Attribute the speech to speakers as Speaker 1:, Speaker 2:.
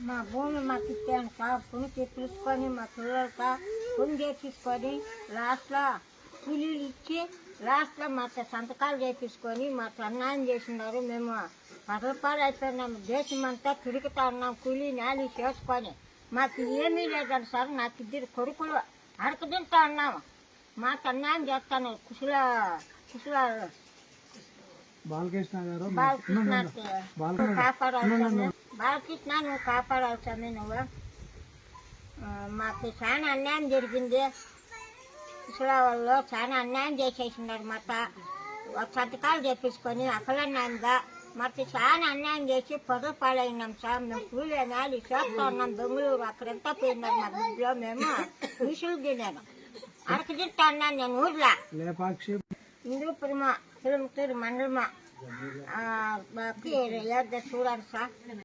Speaker 1: మా భూమి మాకు ఇచ్చాను సార్. పుని తెప్పించుకొని మా పిల్లలతో పుని చేపించుకొని లాస్ట్లో కూలీలు ఇచ్చి లాస్ట్లో మాతో సంతకాలు చేపించుకొని మాకు అన్యాయం చేసినారు. మేము పదరూపాయలు అయిపోయినాము. దేశం అంతా తిరుగుతా ఉన్నాం కూలీ నాలి చేసుకొని. మాకు ఏమీ లేదండి సార్. నాకు 2 కొడుకులు అడకదింటా ఉన్నాము. మాకు అన్యాయం చేస్తాను. కుశల
Speaker 2: బాలకృష్ణ గారు
Speaker 1: కాపాడాలి. బాలకృష్ణ నువ్వు కాపాడాలి స్వామి. నువ్వు మాకు చాలా అన్యాయం జరిగింది. కుశల వాళ్ళు చాలా అన్యాయం చేసేసినారు. మాకు సంతకాలు చేపించుకొని అక్కలన్యాయంగా మాకు చాలా అన్యాయం చేసి 10 రూపాయలు అయినాం సార్. మేము కూలీ నాలి చేస్తా ఉన్నాం. బెంగళూరు అక్కడంతా పోయినారు. మా గుడ్లో మేము విసులు తిన్నాను. అడకదింటా ఉన్నాను నేను ఊర్లో. హిందూపురమ తిరుమతూరు మండలమా చూడండి సార్.